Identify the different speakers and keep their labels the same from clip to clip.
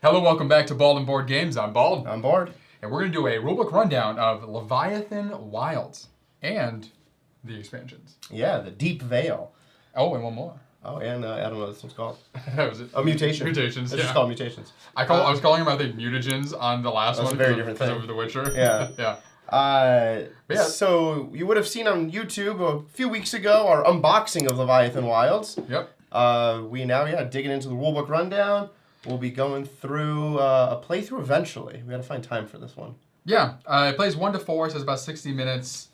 Speaker 1: Hello, welcome back to Bald and Board Games. I'm Bald.
Speaker 2: I'm Board.
Speaker 1: And we're going to do a rulebook rundown of Leviathan Wilds and the expansions.
Speaker 2: Yeah, the Deep Veil.
Speaker 1: Oh, and one more.
Speaker 2: Oh, and I don't know what this one's called.
Speaker 1: Was it?
Speaker 2: Oh, Mutation.
Speaker 1: Mutations,
Speaker 2: It's just called Mutations.
Speaker 1: I was calling them, I think, mutagens on the last one.
Speaker 2: That's a very different thing.
Speaker 1: Of The Witcher.
Speaker 2: Yeah.
Speaker 1: Yeah.
Speaker 2: So you would have seen on YouTube a few weeks ago our unboxing of Leviathan Wilds.
Speaker 1: Yep.
Speaker 2: We now, digging into the rulebook rundown. We'll be going through a playthrough eventually. We got to find time for this one.
Speaker 1: Yeah. It plays 1 to 4, so it's about 60 minutes,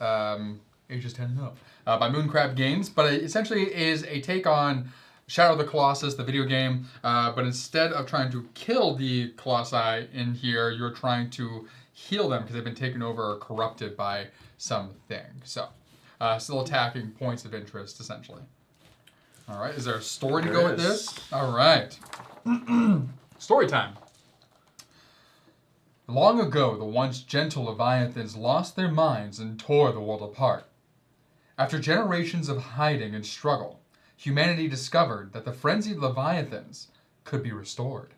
Speaker 1: ages 10 and up, by Mooncrab Games. But it essentially is a take on Shadow of the Colossus, the video game. But instead of trying to kill the Colossi in here, you're trying to heal them because they've been taken over or corrupted by something. So, still attacking points of interest, essentially. All right. Is there a story to go with this? All right. Story time. Long ago, the once gentle Leviathans lost their minds and tore the world apart. After generations of hiding and struggle, humanity discovered that the frenzied Leviathans could be restored.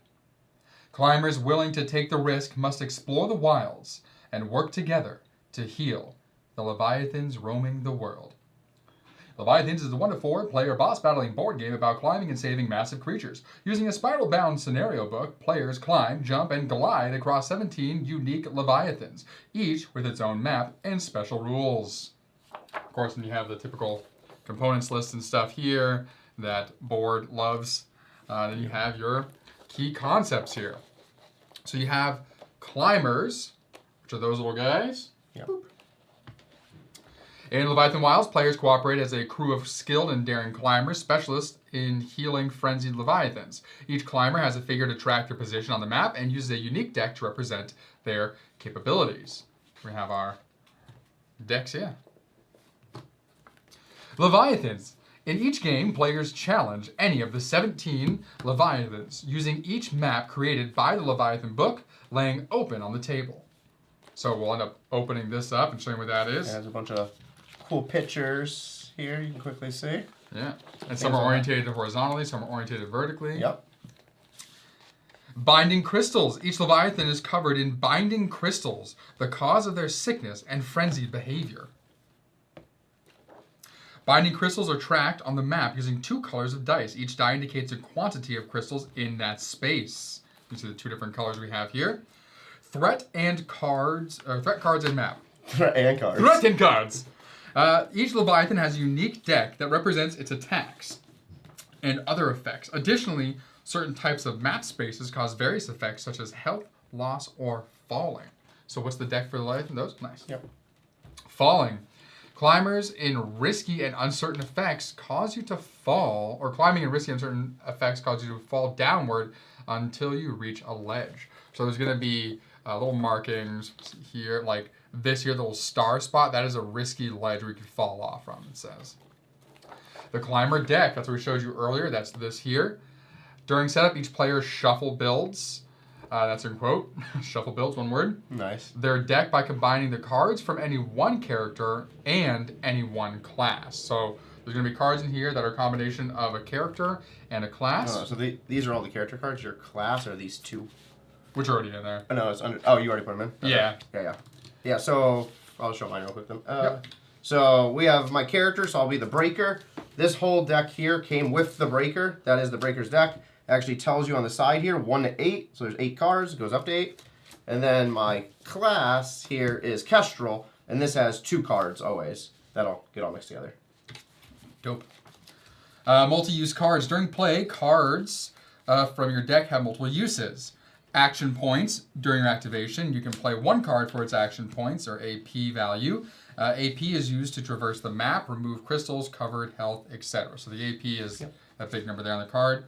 Speaker 1: Climbers willing to take the risk must explore the wilds and work together to heal the Leviathans roaming the world. Leviathans is a 1 to 4 player boss battling board game about climbing and saving massive creatures. Using a spiral-bound scenario book, players climb, jump, and glide across 17 unique Leviathans, each with its own map and special rules. Of course, then you have the typical components list and stuff here that board loves. Then you have your key concepts here. So you have climbers, which are those little guys.
Speaker 2: Yeah.
Speaker 1: In Leviathan Wilds, players cooperate as a crew of skilled and daring climbers, specialists in healing frenzied Leviathans. Each climber has a figure to track their position on the map and uses a unique deck to represent their capabilities. We have our decks here. Leviathans. In each game, players challenge any of the 17 Leviathans, using each map created by the Leviathan book laying open on the table. So we'll end up opening this up and showing what that is.
Speaker 2: Yeah, there's a bunch of cool pictures here you can quickly see.
Speaker 1: Yeah, and some are orientated horizontally, some are orientated vertically.
Speaker 2: Yep.
Speaker 1: Binding crystals. Each Leviathan is covered in binding crystals, the cause of their sickness and frenzied behavior. Binding crystals are tracked on the map using 2 colors of dice. Each die indicates a quantity of crystals in that space. You see the 2 different colors we have here. Threat cards and map.
Speaker 2: Threat and cards.
Speaker 1: Threat and cards. Each Leviathan has a unique deck that represents its attacks and other effects. Additionally, certain types of map spaces cause various effects such as health, loss, or falling. So what's the deck for the Leviathan? Those? Nice.
Speaker 2: Yep.
Speaker 1: Falling. Climbers in risky and uncertain effects cause you to fall, or climbing in risky and uncertain effects cause you to fall downward until you reach a ledge. So there's going to be little markings here, like this here, the little star spot. That is a risky ledge where you could fall off from, it says. The climber deck, that's what we showed you earlier. That's this here. During setup, each player shuffle builds. That's in quote. Shuffle builds, one word.
Speaker 2: Nice.
Speaker 1: Their deck by combining the cards from any one character and any one class. So there's going to be cards in here that are a combination of a character and a class.
Speaker 2: Oh, so these are all the character cards. Your class are these 2?
Speaker 1: Which are already in there.
Speaker 2: Oh, no, it's under. Oh, you already put them in?
Speaker 1: Yeah.
Speaker 2: Okay. Yeah, so I'll show mine real quick then.
Speaker 1: Yep.
Speaker 2: So we have my character, so I'll be the Breaker. This whole deck here came with the Breaker. That is the Breaker's deck. Actually tells you on the side here 1 to 8, so there's 8 cards, it goes up to 8. And then my class here is Kestrel, and this has 2 cards always. That'll get all mixed together.
Speaker 1: Dope. Multi-use cards. During play, cards from your deck have multiple uses. Action points. During your activation, you can play 1 card for its action points, or AP value. AP is used to traverse the map, remove crystals, covered health, etc. So the AP is that big number there on the card.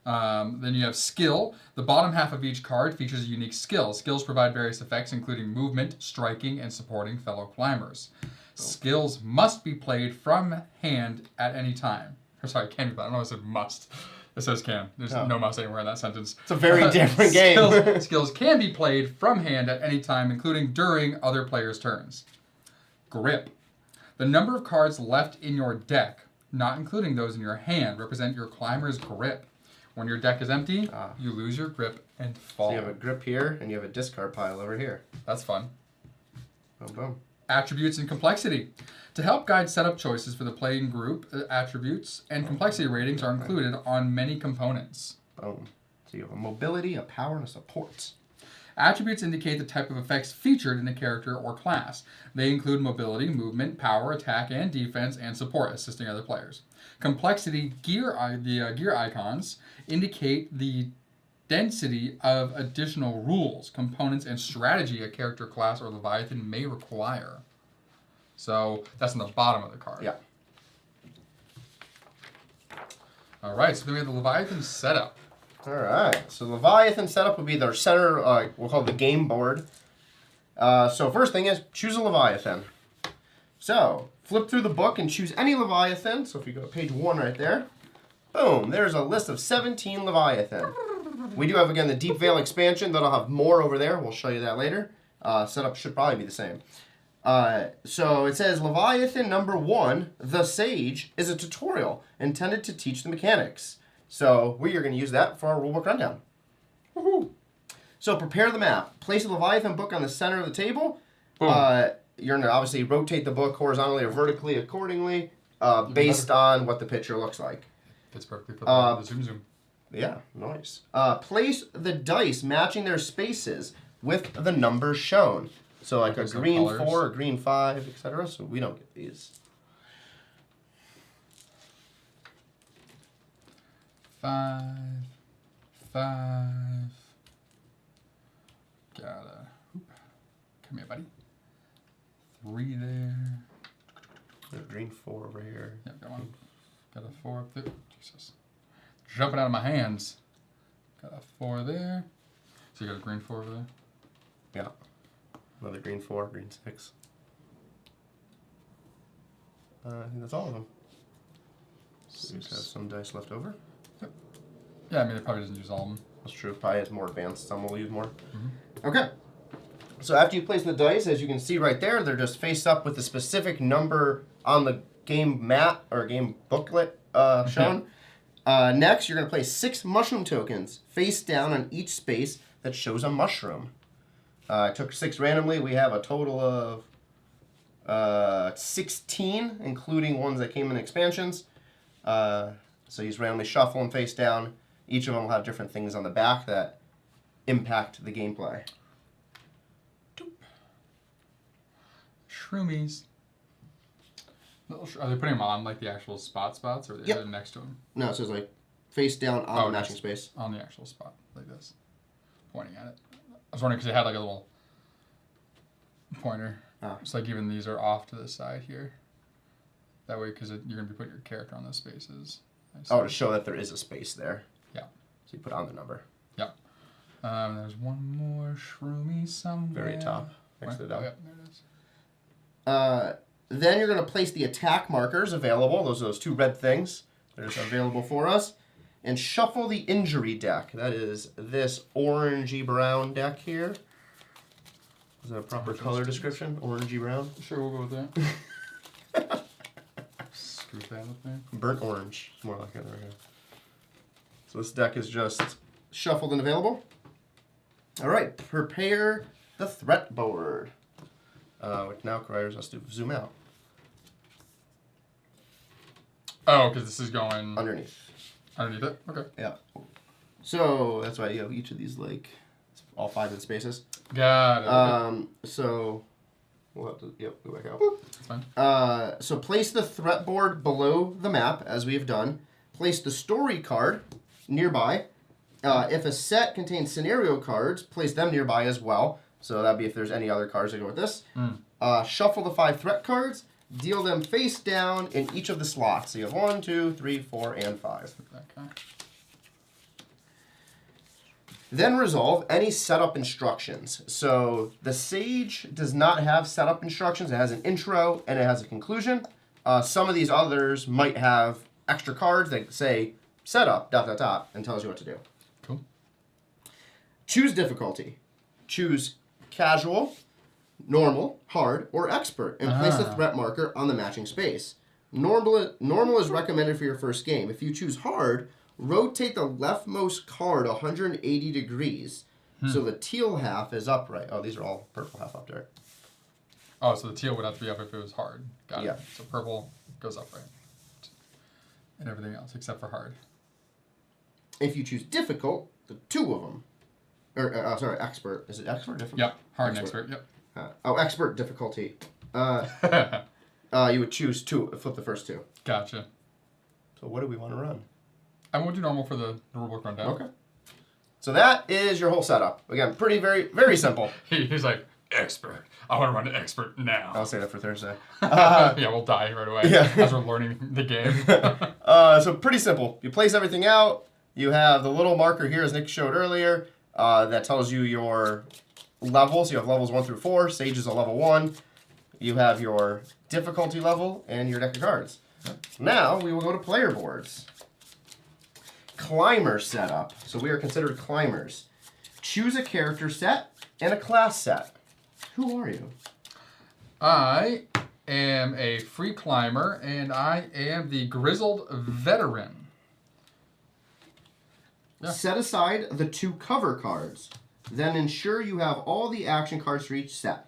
Speaker 1: Then you have skill. The bottom half of each card features a unique skill. Skills provide various effects, including movement, striking, and supporting fellow climbers. Skills must be played from hand at any time. Or sorry, can be played. I don't know if I said must. It says can. There's no must anywhere in that sentence.
Speaker 2: It's a very different game.
Speaker 1: Skills can be played from hand at any time, including during other players' turns. Grip. The number of cards left in your deck, not including those in your hand, represent your climber's grip. When your deck is empty, you lose your grip and fall.
Speaker 2: So you have a grip here, and you have a discard pile over here.
Speaker 1: That's fun.
Speaker 2: Boom, boom.
Speaker 1: Attributes and complexity. To help guide setup choices for the playing group, attributes and complexity ratings are included on many components.
Speaker 2: Boom. So you have a mobility, a power, and a support.
Speaker 1: Attributes indicate the type of effects featured in a character or class. They include mobility, movement, power, attack, and defense, and support, assisting other players. Complexity, gear icons indicate the density of additional rules, components, and strategy a character, class, or Leviathan may require. So that's on the bottom of the card.
Speaker 2: Yeah.
Speaker 1: All right, so then we have the Leviathan setup.
Speaker 2: All right. So Leviathan setup would be their center, we'll call it the game board. So first thing is choose a Leviathan. So flip through the book and choose any Leviathan. So if you go to page 1 right there, boom, there's a list of 17 Leviathan. We do have, again, the Deep Veil expansion. That'll have more over there. We'll show you that later. Setup should probably be the same. So it says Leviathan number 1, the Sage, is a tutorial intended to teach the mechanics. So we are going to use that for our rulebook rundown. Woohoo! So prepare the map. Place the Leviathan book on the center of the table. You're going to obviously rotate the book horizontally or vertically accordingly based on what the picture looks like.
Speaker 1: Fits perfectly for the zoom.
Speaker 2: Yeah, nice. Place the dice matching their spaces with the numbers shown. So like a green 4, a green 5, etc. So we don't get these.
Speaker 1: 5, 5. Got come here, buddy. 3 there.
Speaker 2: There's a green 4 over here.
Speaker 1: Yep, got one. Got a 4 up there. Jesus. Jumping out of my hands. Got a 4 there. So you got a green 4 over there?
Speaker 2: Yeah. Another green 4, green 6. I think that's all of them. So we just have some dice left over.
Speaker 1: Yep. Yeah, I mean, it probably doesn't use all of them.
Speaker 2: That's true. Probably has more advanced. Some will use more. Okay. So after you place the dice, as you can see right there, they're just face up with the specific number on the game mat or game booklet shown. Next, you're going to place 6 mushroom tokens face down on each space that shows a mushroom. I took 6 randomly. We have a total of 16, including ones that came in expansions. So you just randomly shuffle them face down. Each of them will have different things on the back that impact the gameplay.
Speaker 1: Shroomies. Are they putting them on like the actual spots, or are they next to them?
Speaker 2: No, it says like face down on the matching space.
Speaker 1: On the actual spot, like this. Pointing at it. I was wondering because they had like a little pointer. It's like even these are off to the side here. That way, because you're going to be putting your character on those spaces.
Speaker 2: To show that there is a space there.
Speaker 1: Yeah.
Speaker 2: So you put on the number.
Speaker 1: Yep. There's one more shroomy somewhere.
Speaker 2: Very top. Next to the dog.
Speaker 1: Oh, yep, there it is.
Speaker 2: Then you're going to place the attack markers available. Those are those 2 red things. They're just available for us. And shuffle the injury deck. That is this orangey brown deck here. Is that a proper color description? Orangey brown?
Speaker 1: Sure, we'll go with that. Screw that up there.
Speaker 2: Burnt orange. It's more like it. There we go. So this deck is just shuffled and available. All right. Prepare the threat board. Which now requires us to zoom out.
Speaker 1: Oh, because this is going...
Speaker 2: Underneath.
Speaker 1: Underneath it? Okay.
Speaker 2: Yeah. So that's why you have each of these, like, all 5 of the spaces.
Speaker 1: Got it. Okay.
Speaker 2: So we'll have to, go back out.
Speaker 1: That's fine.
Speaker 2: So place the threat board below the map, as we have done. Place the story card nearby. If a set contains scenario cards, place them nearby as well. So that'd be if there's any other cards that go with this. Shuffle the 5 threat cards. Deal them face down in each of the slots. So you have 1, 2, 3, 4, and 5.
Speaker 1: Okay.
Speaker 2: Then resolve any setup instructions. So the Sage does not have setup instructions. It has an intro and it has a conclusion. Some of these others might have extra cards that say setup, ... and tells you what to do.
Speaker 1: Cool.
Speaker 2: Choose difficulty. Choose casual, normal, hard, or expert, and place the threat marker on the matching space. Normal is recommended for your first game. If you choose hard, rotate the leftmost card 180 degrees. So the teal half is upright. Oh, these are all purple half up there.
Speaker 1: Oh, so the teal would have to be up if it was hard. Got
Speaker 2: Yeah.
Speaker 1: it. So purple goes upright. And everything else except for hard.
Speaker 2: If you choose difficult, the two of them. Or, sorry, expert. Is it expert difficult?
Speaker 1: Yep. Hard and expert. Yep.
Speaker 2: Expert difficulty. You would choose two, flip the first two.
Speaker 1: Gotcha.
Speaker 2: So what do we want to run?
Speaker 1: And we'll do normal for the rulebook rundown.
Speaker 2: Okay. So that is your whole setup. Again, very, very simple.
Speaker 1: He's like, expert. I want to run to expert now.
Speaker 2: I'll say that for Thursday.
Speaker 1: Yeah, we'll die right away as we're learning the game.
Speaker 2: So pretty simple. You place everything out. You have the little marker here, as Nick showed earlier, that tells you your levels. You have levels 1 through 4. Sage is a level 1. You have your difficulty level and your deck of cards. Now we will go to player boards. Climber setup. So we are considered climbers. Choose a character set and a class set. Who are you?
Speaker 1: I am a free climber, and I am the grizzled veteran. Yeah.
Speaker 2: Set aside the 2 cover cards. Then ensure you have all the action cards for each set.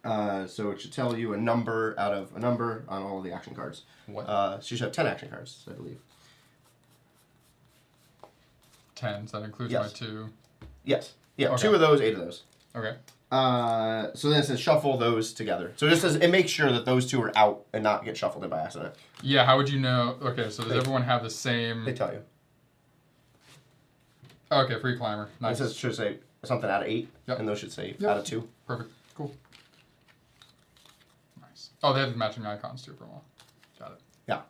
Speaker 2: So it should tell you a number out of a number on all of the action cards.
Speaker 1: What?
Speaker 2: So you should have 10 action cards, I believe.
Speaker 1: 10, so that includes
Speaker 2: Yes.
Speaker 1: my 2.
Speaker 2: Yes. Yeah,
Speaker 1: Okay.
Speaker 2: 2 of those, 8 of those.
Speaker 1: Okay.
Speaker 2: So then it says shuffle those together. So it just says it makes sure that those 2 are out and not get shuffled in by accident.
Speaker 1: Yeah, how would you know? Okay, so does everyone have the same...
Speaker 2: They tell you.
Speaker 1: Okay, free climber. Nice.
Speaker 2: It should say something out of 8,
Speaker 1: Yep.
Speaker 2: and those should say
Speaker 1: Yep.
Speaker 2: out of 2.
Speaker 1: Perfect. Cool. Nice. Oh, they have the matching icons too for a while. Got it.
Speaker 2: Yeah.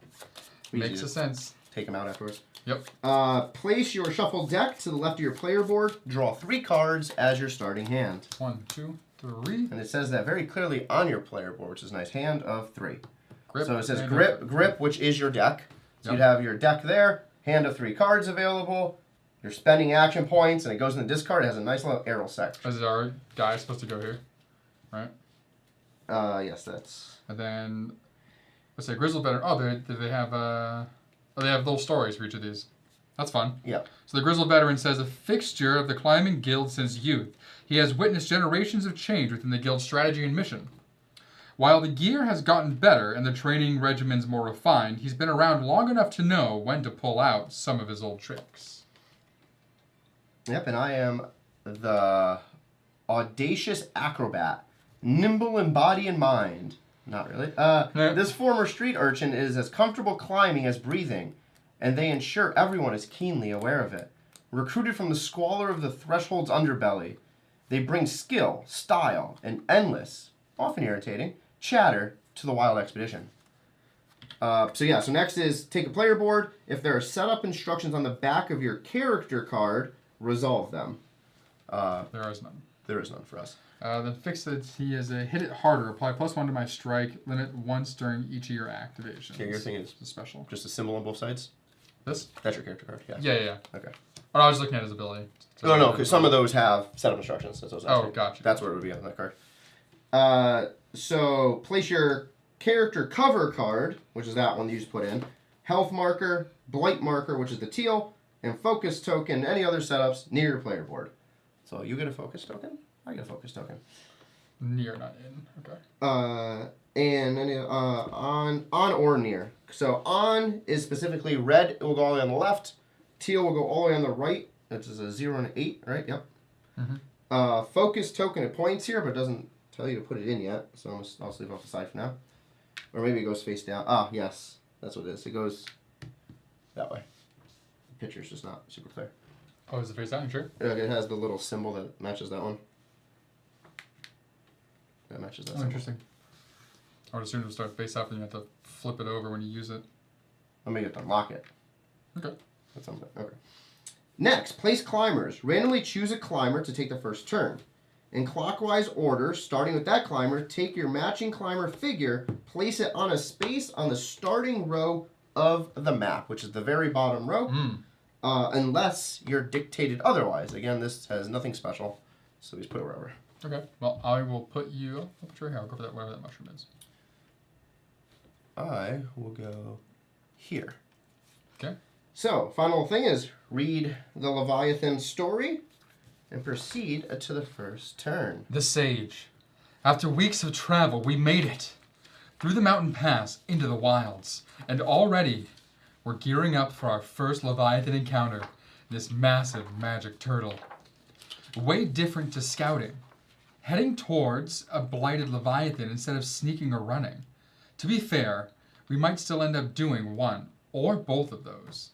Speaker 1: Makes
Speaker 2: Easy
Speaker 1: a
Speaker 2: to
Speaker 1: sense.
Speaker 2: take them out afterwards.
Speaker 1: Yep.
Speaker 2: Place your shuffled deck to the left of your player board. Draw 3 cards as your starting hand.
Speaker 1: 1, 2, 3.
Speaker 2: And it says that very clearly on your player board, which is nice. Hand of 3.
Speaker 1: Grip.
Speaker 2: So it says
Speaker 1: and
Speaker 2: grip, which is your deck. So
Speaker 1: Yep.
Speaker 2: you'd have your deck there, hand of 3 cards available. You're spending action points, and it goes in the discard. It has a nice little arrow section.
Speaker 1: Is our guy supposed to go here? Right?
Speaker 2: Yes, that's...
Speaker 1: And then, let's say grizzled veteran. Oh, they have they have little stories for each of these. That's fun.
Speaker 2: Yeah.
Speaker 1: So the grizzled veteran says, a fixture of the climbing guild since youth. He has witnessed generations of change within the guild's strategy and mission. While the gear has gotten better and the training regimens more refined, he's been around long enough to know when to pull out some of his old tricks.
Speaker 2: Yep, and I am the audacious acrobat, nimble in body and mind. Not really. This former street urchin is as comfortable climbing as breathing, and they ensure everyone is keenly aware of it. Recruited from the squalor of the threshold's underbelly, they bring skill, style, and endless, often irritating, chatter to the wild expedition. So next is take a player board. If there are setup instructions on the back of your character card, resolve them.
Speaker 1: There is none.
Speaker 2: There is none for us.
Speaker 1: Then fix it. He has a hit it harder. Apply +1 to my strike. Limit once during each of your activations.
Speaker 2: Okay, your thing is
Speaker 1: It's special.
Speaker 2: just a symbol on both sides?
Speaker 1: This?
Speaker 2: That's your character card, yeah.
Speaker 1: Yeah.
Speaker 2: Okay.
Speaker 1: Oh, I was looking at his ability.
Speaker 2: No, because some of those have setup instructions. That's what I was asking.
Speaker 1: Gotcha.
Speaker 2: That's where it would be on that card. So place your character cover card, which is that one you just put in, health marker, blight marker, which is the teal, and focus token, any other setups near your player board. So you get a focus token, I get a focus token.
Speaker 1: Near, not in. Okay.
Speaker 2: And any, on or near. So on is specifically red, it will go all the way on the left. Teal will go all the way on the right. This is a 0 and an 8, right? Yep.
Speaker 1: Mm-hmm.
Speaker 2: Focus token, it points here, but it doesn't tell you to put it in yet. So I'll just leave it off the side for now. Or maybe it goes face down. Ah, yes. That's what it is. It goes that way. The picture's just not super clear.
Speaker 1: Oh, is it face down? You sure?
Speaker 2: It has the little symbol that matches that one. That matches that symbol.
Speaker 1: Interesting. I would assume it would start face up and you have to flip it over when you use it.
Speaker 2: Let me get to unlock it.
Speaker 1: Okay.
Speaker 2: That's something. Okay. Next, place climbers. Randomly choose a climber to take the first turn. In clockwise order, starting with that climber, take your matching climber figure, place it on a space on the starting row of the map, which is the very bottom row, unless you're dictated otherwise. Again, this has nothing special, so we just put it wherever.
Speaker 1: Okay. Well, I will put you... I'll put you right here. I'll go for that, whatever that mushroom is.
Speaker 2: I will go here.
Speaker 1: Okay.
Speaker 2: So, final thing is read the Leviathan story and proceed to the first turn.
Speaker 1: The Sage. After weeks of travel, we made it. Through the mountain pass into the wilds. And already, we're gearing up for our first Leviathan encounter. This massive magic turtle. Way different to scouting. Heading towards a blighted Leviathan instead of sneaking or running. To be fair, we might still end up doing one or both of those.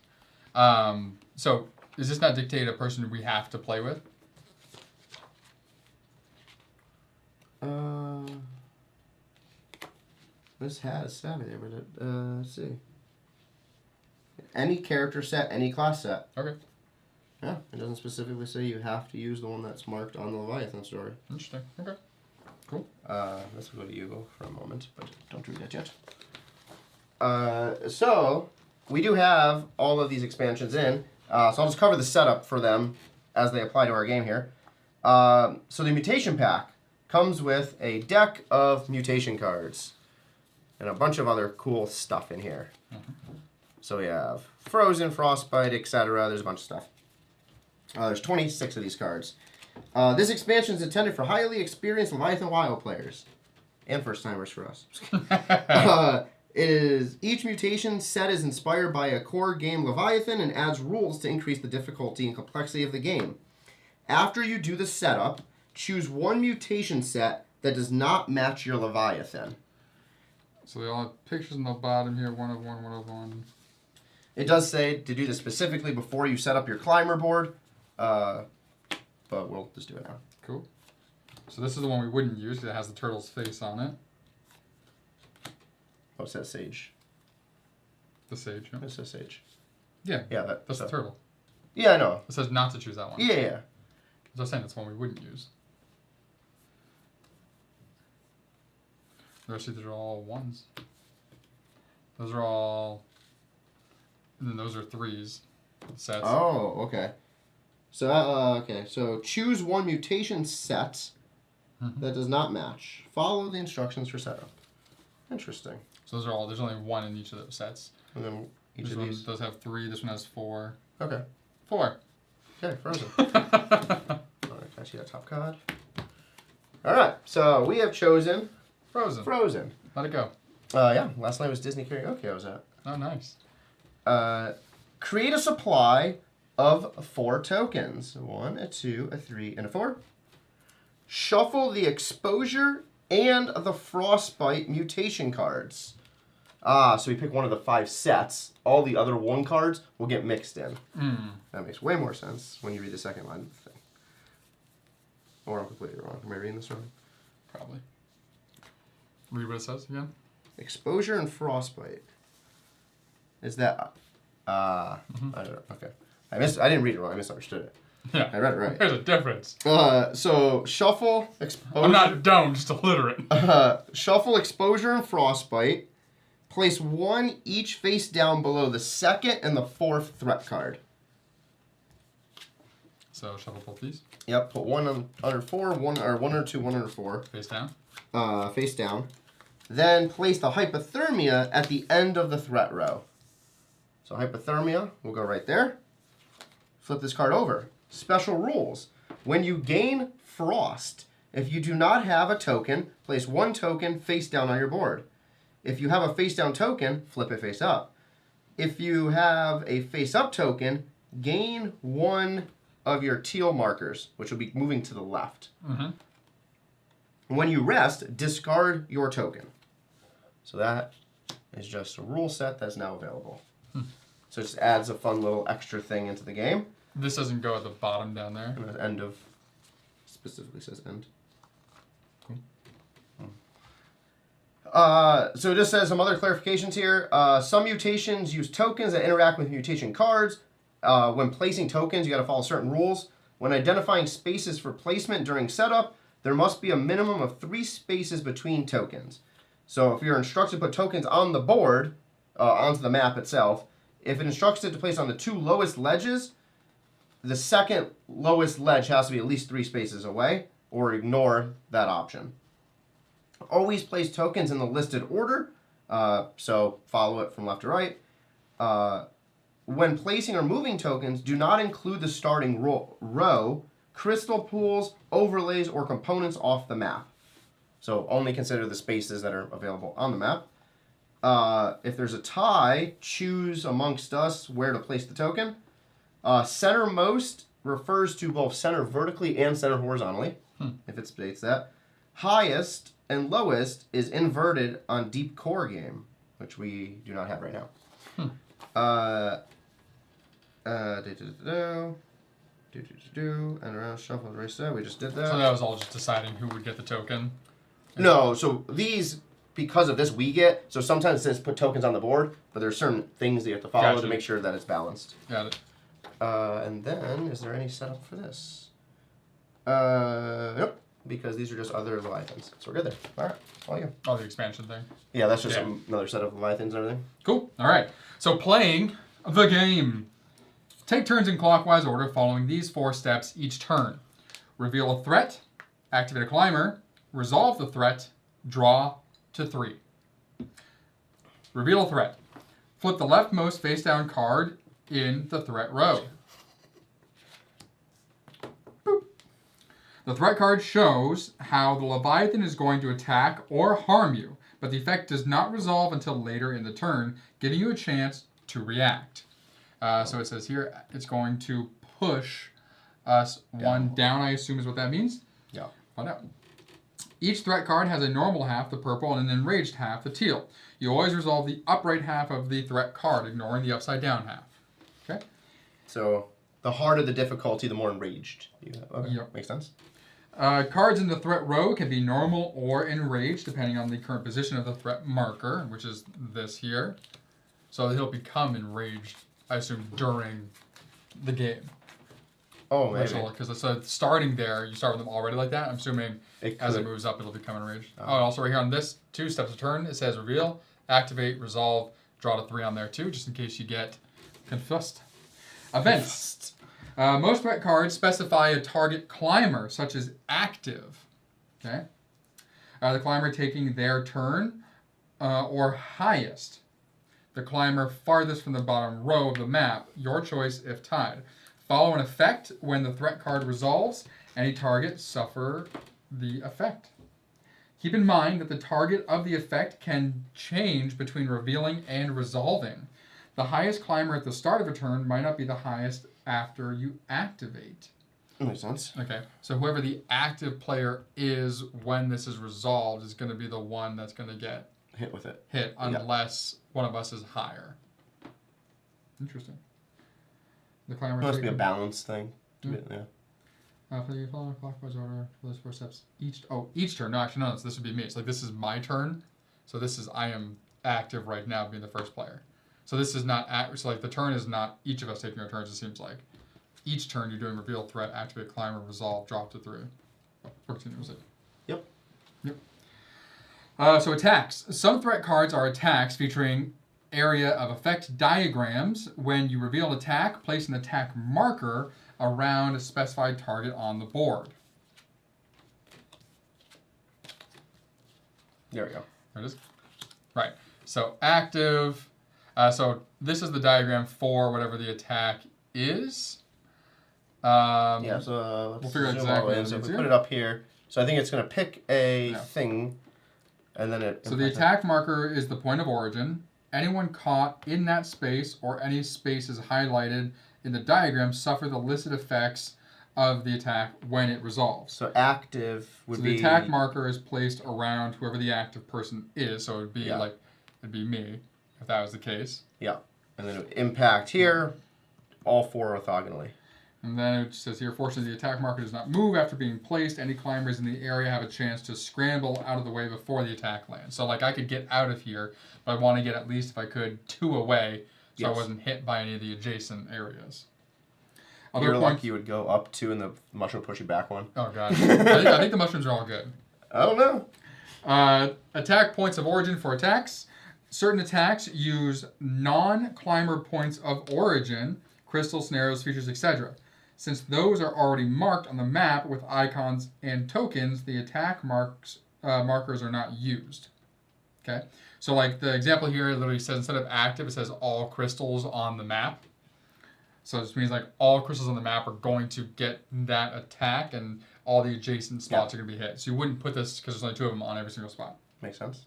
Speaker 1: So, does this not dictate a person we have to play with?
Speaker 2: This has savvy there, but let's see. Any character set, any class set.
Speaker 1: Okay.
Speaker 2: Yeah, it doesn't specifically say you have to use the one that's marked on the Leviathan story.
Speaker 1: Interesting. Okay. Cool.
Speaker 2: Let's go to Hugo for a moment, but don't read that yet. So, we do have all of these expansions in. So I'll just cover the setup for them as they apply to our game here. So the Mutation Pack comes with a deck of mutation cards and a bunch of other cool stuff in here. So we have Frozen, Frostbite, etc. There's a bunch of stuff. There's 26 of these cards. This expansion is intended for highly experienced Leviathan WoW players and first-timers for us. Each mutation set is inspired by a core game Leviathan and adds rules to increase the difficulty and complexity of the game. After you do the setup, choose one mutation set that does not match your Leviathan.
Speaker 1: So they all have pictures on the bottom here, 1 of 1, 1 of 1.
Speaker 2: It does say to do this specifically before you set up your climber board, but we'll just do it now.
Speaker 1: Cool. So this is the one we wouldn't use because it has the turtle's face on it.
Speaker 2: Oh, it says Sage.
Speaker 1: The Sage, yeah.
Speaker 2: It says Sage.
Speaker 1: Yeah,
Speaker 2: Yeah,
Speaker 1: that's the turtle.
Speaker 2: Yeah, I know.
Speaker 1: It says not to choose that one.
Speaker 2: Yeah.
Speaker 1: As I was saying, that's the one we wouldn't use. The rest of these are all ones. Those are all... And then those are threes. Sets.
Speaker 2: Oh, okay. So, okay. So choose one mutation set that does not match. Follow the instructions for setup. Interesting.
Speaker 1: So those are all... There's only one in each of those sets.
Speaker 2: And then each
Speaker 1: This
Speaker 2: of
Speaker 1: one
Speaker 2: these.
Speaker 1: does have 3. This one has 4.
Speaker 2: Okay.
Speaker 1: 4.
Speaker 2: Okay, Frozen. Alright, can I see that top card? Alright, so we have chosen
Speaker 1: Frozen.
Speaker 2: Frozen.
Speaker 1: Let it go.
Speaker 2: Yeah, last night was Disney karaoke I was at.
Speaker 1: Oh, nice.
Speaker 2: Create a supply of 4 tokens. 1, a 2, a 3, and a 4. Shuffle the exposure and the frostbite mutation cards. So we pick one of the 5 sets. All the other 1 cards will get mixed in. That makes way more sense when you read the second line of the thing. Or I'm completely wrong. Am I reading this wrong?
Speaker 1: Probably. Read what it says again.
Speaker 2: Exposure and frostbite. Is that... I don't know. Okay. I didn't read it wrong. I misunderstood it.
Speaker 1: Yeah.
Speaker 2: I read it right.
Speaker 1: There's a difference.
Speaker 2: So shuffle exposure.
Speaker 1: I'm not dumb, just illiterate.
Speaker 2: Shuffle exposure and frostbite. Place 1 each face down below the 2nd and the 4th threat card.
Speaker 1: So shuffle both these.
Speaker 2: Yep. Put 1 under 4, 1 under 2, 1 under 4.
Speaker 1: Face down.
Speaker 2: Face down. Then place the hypothermia at the end of the threat row. So hypothermia will go right there. Flip this card over. Special rules. When you gain frost, if you do not have a token, place 1 token face down on your board. If you have a face down token, flip it face up. If you have a face up token, gain 1 of your teal markers, which will be moving to the left. When you rest, discard your token. So that is just a rule set that's now available. So it just adds a fun little extra thing into the game.
Speaker 1: This doesn't go at the bottom down there.
Speaker 2: And the end of, specifically says end.
Speaker 1: Cool.
Speaker 2: So it just says some other clarifications here. Some mutations use tokens that interact with mutation cards. When placing tokens, you got to follow certain rules. When identifying spaces for placement during setup, there must be a minimum of 3 spaces between tokens. So if you're instructed to put tokens on the board, onto the map itself, if it instructs it to place on the 2 lowest ledges, the 2nd lowest ledge has to be at least 3 spaces away, or ignore that option. Always place tokens in the listed order, so follow it from left to right. when placing or moving tokens, do not include the starting row, crystal pools, overlays, or components off the map. So only consider the spaces that are available on the map. If there's a tie, choose amongst us where to place the token. Centermost refers to both center vertically and center horizontally, if it states that. Highest and lowest is inverted on deep core game, which we do not have right now. And around shuffle race that. We just did that.
Speaker 1: So that was all just deciding who would get the token?
Speaker 2: No, so these, because of this, we get. So sometimes it says put tokens on the board, but there's certain things that you have to follow to make sure that it's balanced.
Speaker 1: Got it.
Speaker 2: And then, is there any setup for this? Nope, because these are just other Leviathans. So we're good there. All right, all you.
Speaker 1: Oh, the expansion thing.
Speaker 2: Yeah, that's just another set of Leviathans and everything.
Speaker 1: Cool. All right. So playing the game. Take turns in clockwise order following these 4 steps each turn. Reveal a threat, activate a climber, resolve the threat, draw to 3. Reveal a threat. Flip the leftmost face down card in the threat row. Boop. The threat card shows how the Leviathan is going to attack or harm you, but the effect does not resolve until later in the turn, giving you a chance to react. So it says here it's going to push us one down, I assume is what that means.
Speaker 2: Yeah.
Speaker 1: Find out. Each threat card has a normal half, the purple, and an enraged half, the teal. You always resolve the upright half of the threat card, ignoring the upside down half. Okay?
Speaker 2: So the harder the difficulty, the more enraged you have. Okay.
Speaker 1: Yep.
Speaker 2: Makes sense.
Speaker 1: Cards in the threat row can be normal or enraged, depending on the current position of the threat marker, which is this here. So he'll become enraged, I assume, during the game.
Speaker 2: Oh, maybe.
Speaker 1: Because so starting there, you start with them already like that. I'm assuming as it moves up, it'll become enraged. Oh, also right here on this 2 steps a turn, it says reveal, activate, resolve, draw to 3 on there too, just in case you get confused. Events. Most threat cards specify a target climber, such as active. Okay. The climber taking their turn or highest. The climber farthest from the bottom row of the map, your choice if tied. Follow an effect when the threat card resolves. Any target suffer the effect. Keep in mind that the target of the effect can change between revealing and resolving. The highest climber at the start of a turn might not be the highest after you activate.
Speaker 2: That makes sense.
Speaker 1: Okay, so whoever the active player is when this is resolved is going to be the one that's going to get
Speaker 2: hit with it.
Speaker 1: Hit unless one of us is higher. Interesting. The climber
Speaker 2: Must be a balance thing. Yeah.
Speaker 1: For the following clockwise order for those 4 steps each turn. No, actually, no. This would be me. It's like this is my turn. So I am active right now, being the first player. So this is not so like the turn is not each of us taking our turns. It seems like each turn you're doing reveal, threat, activate, climber, resolve, drop to 3.
Speaker 2: Yep.
Speaker 1: So attacks. Some threat cards are attacks featuring area of effect diagrams. When you reveal an attack, place an attack marker around a specified target on the board.
Speaker 2: There we go.
Speaker 1: There it is. Right. So active. So this is the diagram for whatever the attack is.
Speaker 2: Yeah, so
Speaker 1: we'll figure out exactly what it
Speaker 2: So if
Speaker 1: is
Speaker 2: we
Speaker 1: here.
Speaker 2: put it up here, so I think it's going to pick a thing, and then it...
Speaker 1: So the attack marker is the point of origin. Anyone caught in that space or any spaces highlighted in the diagram suffer the listed effects of the attack when it resolves.
Speaker 2: So active would be...
Speaker 1: the attack marker is placed around whoever the active person is. So it would be it'd be me if that was the case.
Speaker 2: Yeah. And then it would impact here, all 4 orthogonally.
Speaker 1: And then it says here, fortunately, the attack marker does not move after being placed. Any climbers in the area have a chance to scramble out of the way before the attack lands. So, like, I could get out of here, but I want to get at least, if I could, 2 away so I wasn't hit by any of the adjacent areas.
Speaker 2: You're lucky you would go up 2 and the mushroom push you back 1.
Speaker 1: Oh, God. I think the mushrooms are all good.
Speaker 2: I don't know.
Speaker 1: Attack points of origin for attacks. Certain attacks use non-climber points of origin, crystals, scenarios, features, etc. Since those are already marked on the map with icons and tokens, the attack markers are not used. Okay? So like the example here literally says instead of active, it says all crystals on the map. So it just means like all crystals on the map are going to get that attack, and all the adjacent spots are going to be hit. So you wouldn't put this, because there's only 2 of them, on every single spot.
Speaker 2: Makes sense.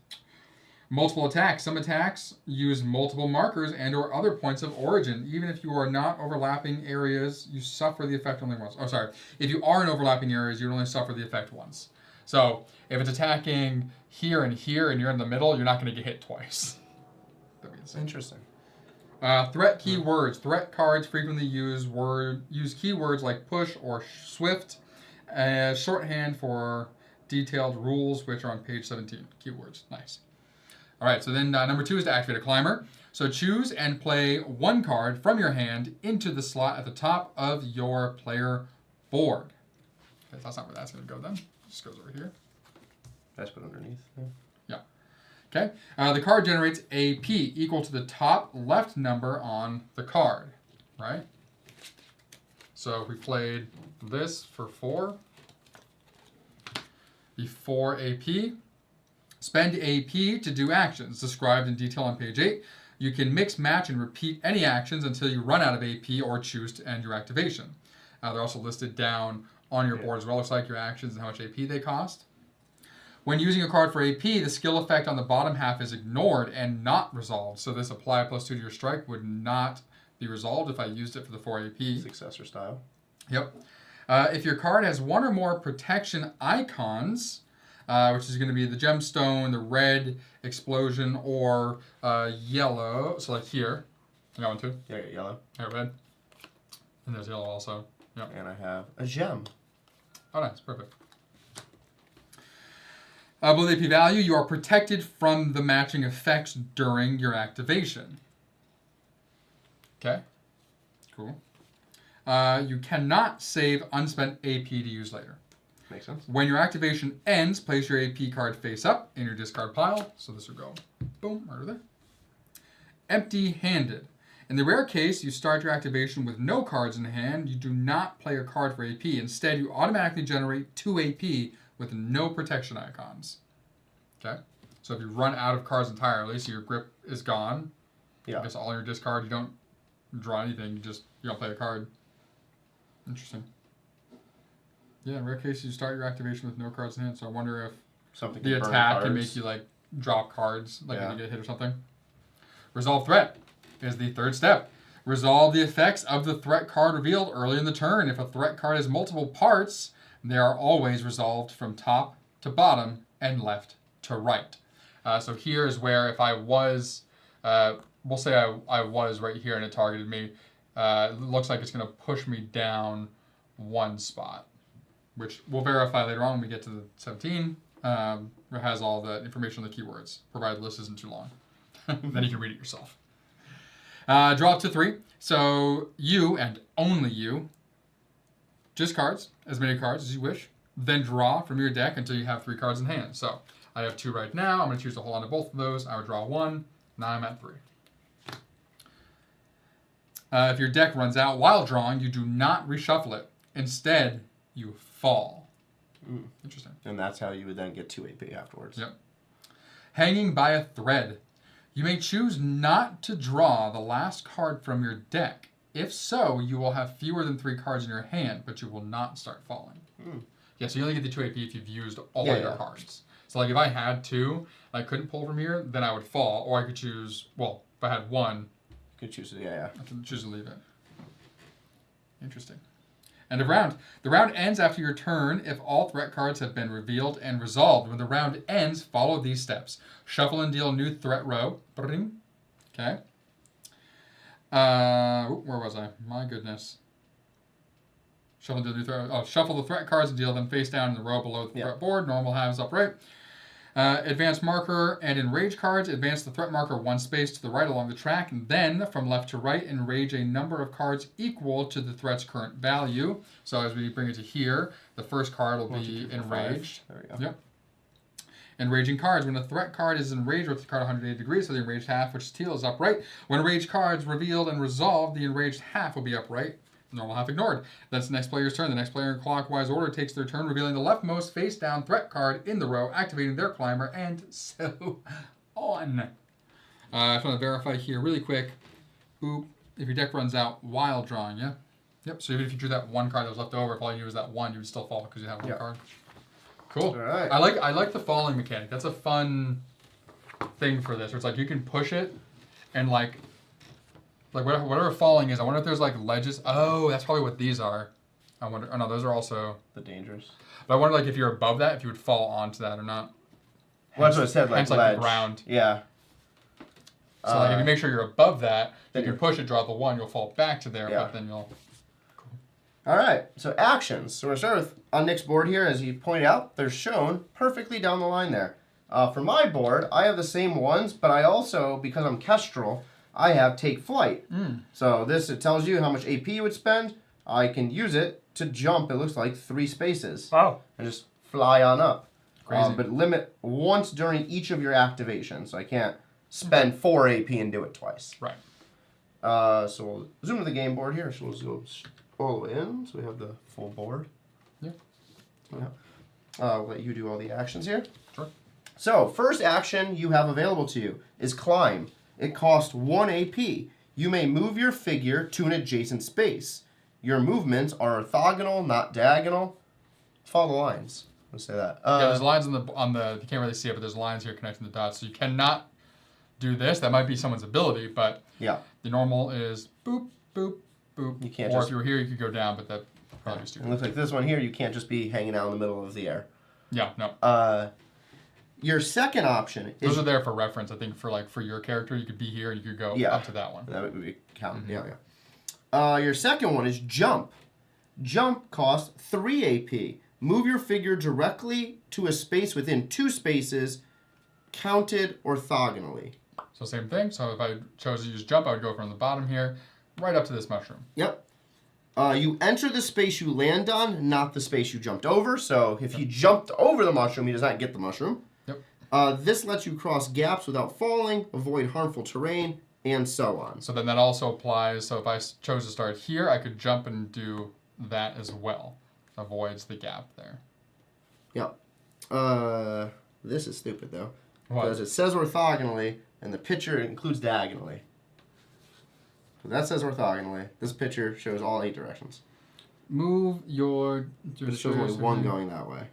Speaker 1: Multiple attacks. Some attacks use multiple markers and or other points of origin. Even if you are not overlapping areas, you suffer the effect only once. Oh, sorry. If you are in overlapping areas, you only suffer the effect once. So if it's attacking here and you're in the middle, you're not going to get hit twice. That'd be insane.
Speaker 2: Interesting.
Speaker 1: Threat keywords. Threat cards frequently use keywords like push or swift as shorthand for detailed rules, which are on page 17. Keywords. Nice. All right, so then number 2 is to activate a climber. So choose and play 1 card from your hand into the slot at the top of your player board. Okay, that's not where that's going to go then. It just goes over here.
Speaker 2: That's put underneath.
Speaker 1: Yeah. Okay. The card generates AP equal to the top left number on the card, right? So if we played this for 4, the 4 AP. Spend AP to do actions described in detail on page 8. You can mix, match, and repeat any actions until you run out of AP or choose to end your activation. They're also listed down on your board as well. Looks like your actions and how much AP they cost. When using a card for AP, the skill effect on the bottom half is ignored and not resolved. So this apply +2 to your strike would not be resolved if I used it for the 4 AP.
Speaker 2: Successor style.
Speaker 1: Yep. If your card has 1 or more protection icons, which is going to be the gemstone, the red explosion, or yellow. So like here. You got one too?
Speaker 2: Yeah, I got yellow.
Speaker 1: I got red. And there's yellow also. Yep.
Speaker 2: And I have a gem.
Speaker 1: Oh, nice. Perfect. Below the AP value, you are protected from the matching effects during your activation. Okay. Cool. You cannot save unspent AP to use later.
Speaker 2: Makes sense.
Speaker 1: When your activation ends, place your AP card face up in your discard pile. So this will go, boom, right over there. Empty-handed. In the rare case you start your activation with no cards in hand, you do not play a card for AP. Instead, you automatically generate 2 AP with no protection icons. Okay? So if you run out of cards entirely, so your grip is gone, I guess all your discard, you don't draw anything, you don't play a card. Interesting. Yeah, in rare cases you start your activation with no cards in hand, so I wonder if
Speaker 2: something
Speaker 1: the attack can make you like drop cards, like if you get hit or something. Resolve threat is the 3rd step. Resolve the effects of the threat card revealed early in the turn. If a threat card has multiple parts, they are always resolved from top to bottom and left to right. So here is where if I was, we'll say I was right here and it targeted me, it looks like it's going to push me down 1 spot, which we'll verify later on when we get to the 17. It has all the information on the keywords, provided the list isn't too long. Then you can read it yourself. Draw up to 3. So you, and only you, discards as many cards as you wish. Then draw from your deck until you have 3 cards in hand. So I have 2 right now. I'm going to choose to hold on to both of those. I would draw 1. Now I'm at 3. If your deck runs out while drawing, you do not reshuffle it. Instead, you fall. Interesting.
Speaker 2: And that's how you would then get 2 AP afterwards.
Speaker 1: Yep. Hanging by a thread. You may choose not to draw the last card from your deck. If so, you will have fewer than 3 cards in your hand, but you will not start falling. Yeah, so you only get the 2 AP if you've used all your cards. So like if I had 2, I couldn't pull from here, then I would fall. Or I could choose, well, if I had 1,
Speaker 2: you could choose it,
Speaker 1: I can choose to leave it. Interesting. End of round. The round ends after your turn if all threat cards have been revealed and resolved. When the round ends, follow these steps. Shuffle and deal new threat row. Okay. Where was I? My goodness. Shuffle and deal new threat. Oh, shuffle the threat cards and deal them face down in the row below the threat board. Normal halves upright. Advance marker and enrage cards. Advance the threat marker 1 space to the right along the track, and then from left to right, enrage a number of cards equal to the threat's current value. So as we bring it to here, the first card will be enraged.
Speaker 2: There we go.
Speaker 1: Yep. Enraging cards. When a threat card is enraged with the card 180 degrees, so the enraged half, which is teal, is upright. When enraged cards revealed and resolved, the enraged half will be upright. Normal half ignored. That's the next player's turn. The next player in clockwise order takes their turn, revealing the leftmost face-down threat card in the row, activating their climber, and so on. I just want to verify here really quick. Boop, if your deck runs out while drawing, yeah. Yep, so even if you drew that one card that was left over, if all you knew was that one, you would still fall because you have one card. Cool.
Speaker 2: All right.
Speaker 1: I like the falling mechanic. That's a fun thing for this. Where it's like you can push it, and like whatever falling is. I wonder if there's like ledges. Oh, that's probably what these are. I wonder. Oh no, those are also
Speaker 2: the dangerous.
Speaker 1: But I wonder like if you're above that, if you would fall onto that or not.
Speaker 2: Well, that's what it said. Like
Speaker 1: hence,
Speaker 2: ledge.
Speaker 1: like the ground.
Speaker 2: Yeah.
Speaker 1: So like if you make sure you're above that,
Speaker 2: then
Speaker 1: you can push it, draw the one, you'll fall back to there,
Speaker 2: Yeah.
Speaker 1: but then you'll.
Speaker 2: All right, so actions. So we're going to start with, on Nick's board here, as he pointed out, they're shown perfectly down the line there. For my board, I have the same ones, but I also, because I'm Kestrel, I have Take Flight. So this, it tells you how much AP you would spend. I can use it to jump, it looks like, 3 spaces.
Speaker 1: Wow.
Speaker 2: And just fly on up.
Speaker 1: Crazy.
Speaker 2: But limit once during each of your activations. So I can't spend 4 AP and do it twice.
Speaker 1: Right.
Speaker 2: So we'll zoom to the game board here. So we'll go all the way in, so we have the full board.
Speaker 1: Yeah.
Speaker 2: I'll let you do all the actions here.
Speaker 1: Sure.
Speaker 2: So, first action you have available to you is Climb. It costs 1 AP. You may move your figure to an adjacent space. Your movements are orthogonal, not diagonal. Follow the lines. Let's say that.
Speaker 1: Yeah, there's lines on the you can't really see it, but there's lines here connecting the dots. So you cannot do this. That might be someone's ability, but
Speaker 2: yeah,
Speaker 1: the normal is boop, boop, boop.
Speaker 2: You can't
Speaker 1: or
Speaker 2: just,
Speaker 1: if you were here, you could go down, but that probably be
Speaker 2: it
Speaker 1: stupid.
Speaker 2: looks like this one here, you can't just be hanging out in the middle of the air.
Speaker 1: Yeah, no.
Speaker 2: Your second option is...
Speaker 1: Those are there for reference. I think for your character, you could be here and you could go up to that one.
Speaker 2: That would be counted. Yeah. Your second one is Jump. Jump costs 3 AP. Move your figure directly to a space within 2 spaces, counted orthogonally.
Speaker 1: So same thing. So if I chose to use Jump, I would go from the bottom here right up to this mushroom.
Speaker 2: Yep. You enter the space you land on, not the space you jumped over. So if he jumped over the mushroom, he does not get the mushroom.
Speaker 1: Yep.
Speaker 2: This lets you cross gaps without falling, avoid harmful terrain, and so on.
Speaker 1: So then that also applies. So if I chose to start here, I could jump and do that as well. Avoids the gap there.
Speaker 2: Yep. This is stupid though.
Speaker 1: What?
Speaker 2: Because it says orthogonally, and the picture includes diagonally. So that says orthogonally. This picture shows all 8 directions.
Speaker 1: Move your...
Speaker 2: But it shows only one going that way.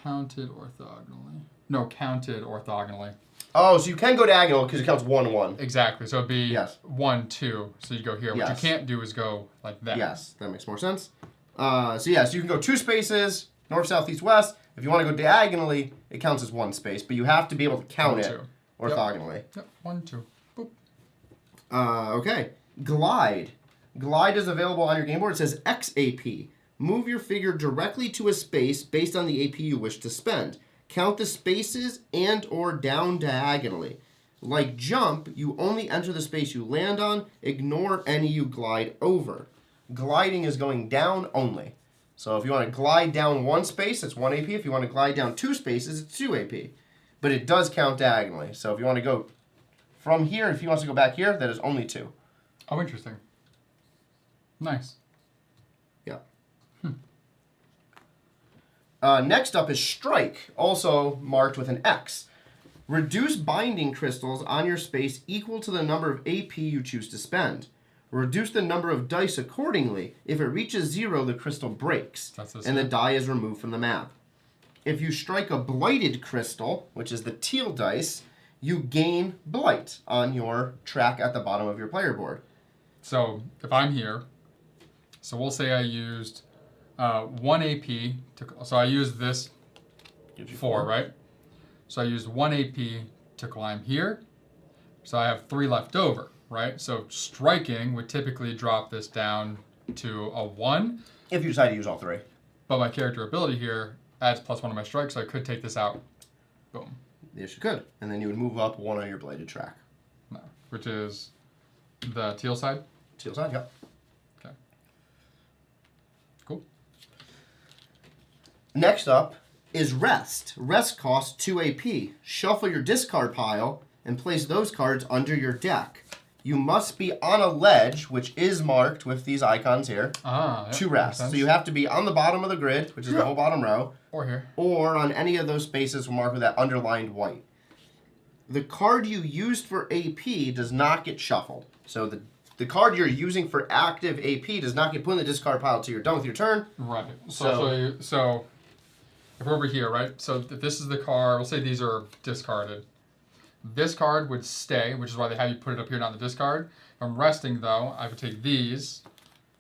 Speaker 1: Counted orthogonally. No, counted orthogonally.
Speaker 2: Oh, so you can go diagonal because it counts 1, 1.
Speaker 1: Exactly. So it'd be
Speaker 2: Yes.
Speaker 1: 1, 2. So you go here. What you can't do is go like that.
Speaker 2: Yes, that makes more sense. So you can go 2 spaces, north, south, east, west. If you want to go diagonally, it counts as 1 space, but you have to be able to count
Speaker 1: 1,
Speaker 2: it
Speaker 1: 2.
Speaker 2: orthogonally.
Speaker 1: Yep. 1, 2. Boop.
Speaker 2: Okay. Glide. Glide is available on your game board. It says X AP. Move your figure directly to a space based on the AP you wish to spend. Count the spaces and or down diagonally. Like Jump, you only enter the space you land on. Ignore any you glide over. Gliding is going down only. So if you want to glide down 1 space, it's 1 AP. If you want to glide down 2 spaces, it's 2 AP. But it does count diagonally. So if you want to go from here, if he wants to go back here, that is only 2.
Speaker 1: Oh, interesting. Nice.
Speaker 2: Yeah. Next up is Strike, also marked with an X. Reduce binding crystals on your space equal to the number of AP you choose to spend. Reduce the number of dice accordingly. If it reaches 0, the crystal breaks, and the die is removed from the map. If you strike a blighted crystal, which is the teal dice, you gain blight on your track at the bottom of your player board.
Speaker 1: So if I'm here, so we'll say I used 1 AP. So I used this 4, right? So I used 1 AP to climb here. So I have 3 left over, right? So striking would typically drop this down to a 1.
Speaker 2: If you decide to use all 3.
Speaker 1: But my character ability here adds +1 to my strike, so I could take this out. Boom.
Speaker 2: Yes, you could. And then you would move up 1 on your bladed track.
Speaker 1: No, which is the teal side?
Speaker 2: Teal side, yep.
Speaker 1: Okay. Cool.
Speaker 2: Next up is Rest. Rest costs 2 AP. Shuffle your discard pile and place those cards under your deck. You must be on a ledge, which is marked with these icons here, to rest. So you have to be on the bottom of the grid, which is the whole bottom row.
Speaker 1: Or here.
Speaker 2: Or on any of those spaces marked with that underlined white. The card you used for AP does not get shuffled. So the the card you're using for active AP does not get put in the discard pile until you're done with your turn.
Speaker 1: Right. So if we're over here, right? So if this is the card, we'll say these are discarded. This card would stay, which is why they have you put it up here, not in the discard. If I'm resting, though, I would take these.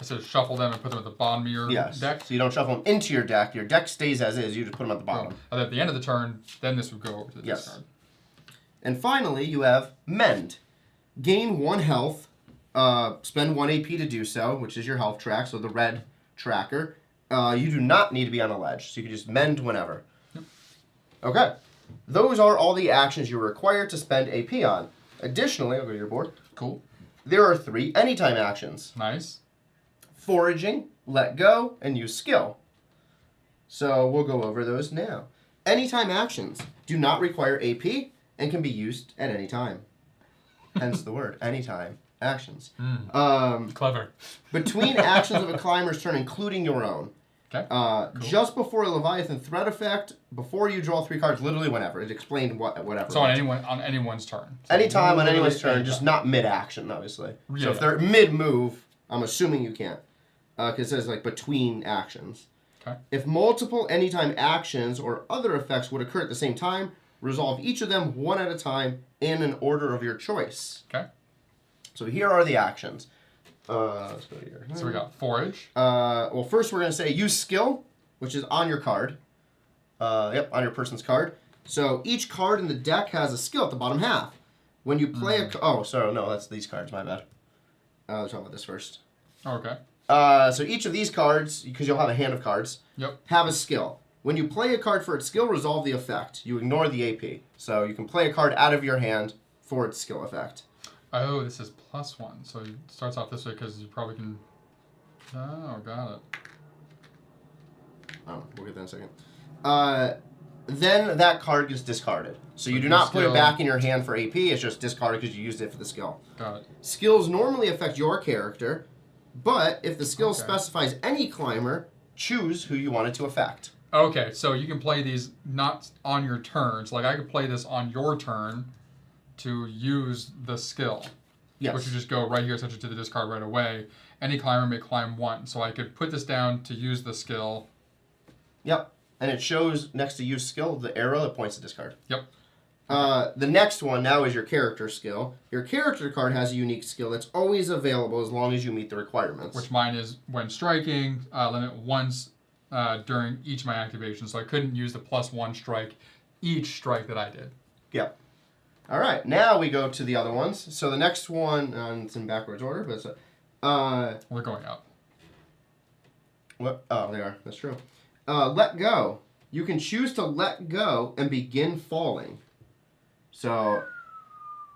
Speaker 1: I said shuffle them and put them at the bottom of your deck.
Speaker 2: So you don't shuffle them into your deck. Your deck stays as is. You just put them at the bottom.
Speaker 1: And at the end of the turn, then this would go over to the discard.
Speaker 2: And finally, you have Mend. Gain 1 health. Spend 1 AP to do so, which is your health track, so the red tracker. You do not need to be on a ledge, so you can just mend whenever.
Speaker 1: Yep.
Speaker 2: Okay. Those are all the actions you're required to spend AP on. Additionally, I'll go to your board.
Speaker 1: Cool.
Speaker 2: There are 3 anytime actions.
Speaker 1: Nice.
Speaker 2: Foraging, let go, and use skill. So we'll go over those now. Anytime actions do not require AP and can be used at any time. Hence the word, anytime actions.
Speaker 1: Clever.
Speaker 2: Between actions of a climber's turn, including your own.
Speaker 1: Okay.
Speaker 2: Cool. Just before a Leviathan threat effect, before you draw 3 cards, literally whenever. It explained whatever.
Speaker 1: So on anyone's turn.
Speaker 2: So anytime on anyone's turn, just not mid-action, obviously.
Speaker 1: Yeah.
Speaker 2: So if they're mid-move, I'm assuming you can't. Because it says, like, between actions.
Speaker 1: Okay.
Speaker 2: If multiple anytime actions or other effects would occur at the same time, resolve each of them one at a time in an order of your choice.
Speaker 1: Okay.
Speaker 2: So here are the actions. Let's go here.
Speaker 1: So we got forage.
Speaker 2: Well, first we're going to say use skill, which is on your card. Yep, on your person's card. So each card in the deck has a skill at the bottom half. When you play oh, sorry, no, that's these cards, my bad. Let's talk about this first.
Speaker 1: Okay.
Speaker 2: So each of these cards, because you'll have a hand of cards, have a skill. When you play a card for its skill, resolve the effect. You ignore the AP. So you can play a card out of your hand for its skill effect.
Speaker 1: Oh, this is +1. So it starts off this way because you probably can... Oh, got it.
Speaker 2: Oh, we'll get that in a second. Then that card gets discarded. So you do not put it back in your hand for AP. It's just discarded because you used it for the skill.
Speaker 1: Got it.
Speaker 2: Skills normally affect your character, but if the skill specifies any climber, choose who you want it to affect.
Speaker 1: Okay, so you can play these not on your turns. Like I could play this on your turn to use the skill.
Speaker 2: Yes.
Speaker 1: Which would just go right here, essentially to the discard right away. Any climber may climb 1. So I could put this down to use the skill.
Speaker 2: Yep. And it shows next to use skill the arrow that points to discard.
Speaker 1: Yep.
Speaker 2: The next one now is your character skill. Your character card has a unique skill that's always available as long as you meet the requirements.
Speaker 1: Which mine is when striking, limit once during each of my activations. So I couldn't use the +1 strike each strike that I did.
Speaker 2: Yep. All right, now we go to the other ones. So the next one, it's in backwards order, but it's
Speaker 1: We're going up.
Speaker 2: what? Oh, they are. That's true. Let go. You can choose to let go and begin falling. So,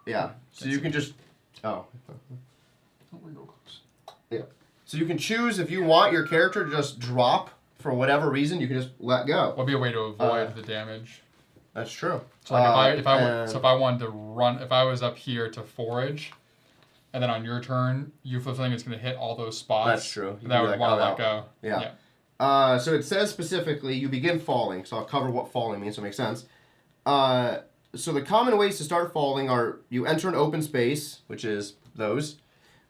Speaker 2: yeah. So you can just. Oh. Yeah. So you can choose if you want your character to just drop for whatever reason. You can just let go.
Speaker 1: Would be a way to avoid the damage.
Speaker 2: That's true.
Speaker 1: So like if I wanted to run, if I was up here to forage, and then on your turn you flip something that's going to hit all those spots.
Speaker 2: That's true.
Speaker 1: That would want to let go.
Speaker 2: Yeah. So it says specifically you begin falling. So I'll cover what falling means so it makes sense. So the common ways to start falling are you enter an open space, which is those.